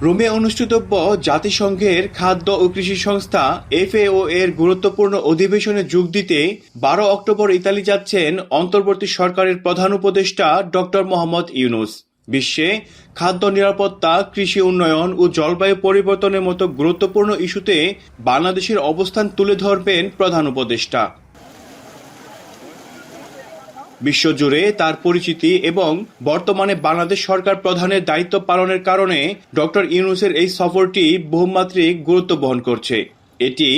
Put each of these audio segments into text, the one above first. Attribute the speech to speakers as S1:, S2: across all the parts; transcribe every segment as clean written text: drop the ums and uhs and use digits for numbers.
S1: রোমে অনুষ্ঠিতব্য জাতিসংঘের খাদ্য ও কৃষি সংস্থা FAO এর গুরুত্বপূর্ণ অধিবেশনে যোগ দিতে 12 অক্টোবর ইতালি যাচ্ছেন অন্তর্বর্তী সরকারের প্রধান উপদেষ্টা ডক্টর মোহাম্মদ ইউনূস। বিশ্বে খাদ্য নিরাপত্তা, কৃষি উন্নয়ন ও জলবায়ু পরিবর্তনের মতো গুরুত্বপূর্ণ ইস্যুতে বাংলাদেশের অবস্থান তুলে ধরবেন প্রধান উপদেষ্টা। বিশ্বজুড়ে তার পরিচিতি এবং বর্তমানে বাংলাদেশ সরকার প্রধানের দায়িত্ব পালনের কারণে ডক্টর ইউনূসের এই সফরটি বহুমাত্রিক গুরুত্ব বহন করছে। এটি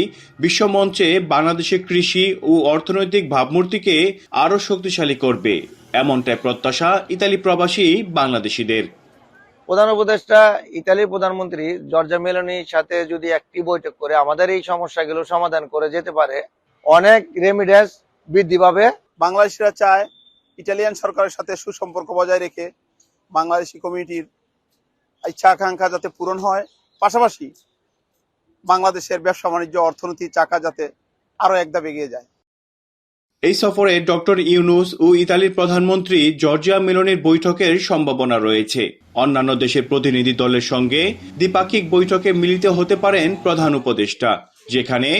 S1: বিশ্বমঞ্চে বাংলাদেশের কৃষি ও অর্থনৈতিক ভাবমূর্তিকে আরও শক্তিশালী করবে, এমনটাই প্রত্যাশা ইতালি প্রবাসী বাংলাদেশিদের।
S2: প্রধান উপদেষ্টা ইতালির প্রধানমন্ত্রী জর্জা মেলোনির সাথে যদি একটি বৈঠক করে আমাদের এই সমস্যাগুলো সমাধান করে যেতে পারে, অনেক রেমিডেন্স বৃদ্ধি পাবে।
S3: বাংলাদেশিরা চায় ইটালিয়ান সরকারের সাথে সুসম্পর্ক বজায় রেখে বাংলাদেশি কমিউনিটির ইচ্ছা আকাঙ্ক্ষা যাতে পূরণ হয়, পাশাপাশি বাংলাদেশের ব্যবসা বাণিজ্য অর্থনীতির চাকা যাতে আরো এক ধাপ এগিয়ে যায়।
S1: এই সফরে ডক্টর ইউনূস ও ইতালির প্রধানমন্ত্রী জর্জিয়া মেলোনির বৈঠকের সম্ভাবনা রয়েছে। অন্যান্য দেশের প্রতিনিধি দলের সঙ্গে দ্বিপাক্ষিক বৈঠকে মিলিত হতে পারেন প্রধান উপদেষ্টা, যেখানে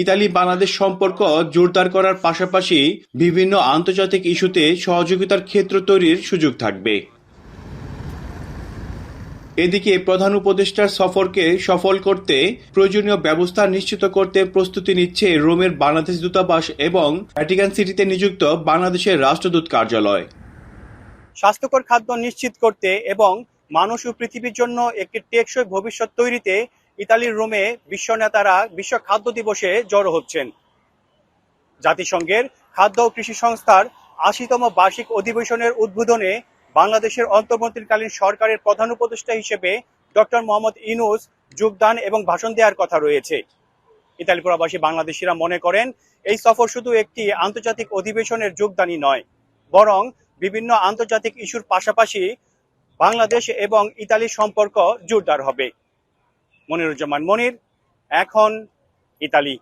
S1: ইতালি বাংলাদেশ সম্পর্ক জোরদার করার পাশাপাশি বিভিন্ন আন্তর্জাতিক ইস্যুতে সহযোগিতার ক্ষেত্র তৈরির সুযোগ থাকবে। এদিকে প্রধান উপদেষ্টার সফরকে সফল করতে প্রয়োজনীয় ব্যবস্থা নিশ্চিত করতে প্রস্তুতি নিচ্ছে রোমের বাংলাদেশ দূতাবাস এবং ভ্যাটিকান সিটিতে নিযুক্ত বাংলাদেশের রাষ্ট্রদূত কার্যালয়।
S4: স্বাস্থ্যকর খাদ্য নিশ্চিত করতে এবং মানুষ ও পৃথিবীর জন্য একটি টেকসই ভবিষ্যৎ তৈরিতে ইতালির রোমে বিশ্ব নেতারা বিশ্ব খাদ্য দিবসে জড়ো হচ্ছেন। জাতিসংঘের খাদ্য ও কৃষি সংস্থার ৮০তম বার্ষিক অধিবেশনের উদ্বোধনে বাংলাদেশের অন্তর্বর্তীকালীন সরকারের প্রধান উপদেষ্টা হিসেবে ডক্টর মোহাম্মদ ইউনূস যোগদান এবং ভাষণ দেওয়ার কথা রয়েছে। ইতালি প্রবাসী বাংলাদেশিরা মনে করেন এই সফর শুধু একটি আন্তর্জাতিক অধিবেশনের যোগদানই নয়, বরং বিভিন্ন আন্তর্জাতিক ইস্যুর পাশাপাশি বাংলাদেশ এবং ইতালির সম্পর্ক জোরদার হবে। মনিরুজ্জামান মনির, এখন ইতালি।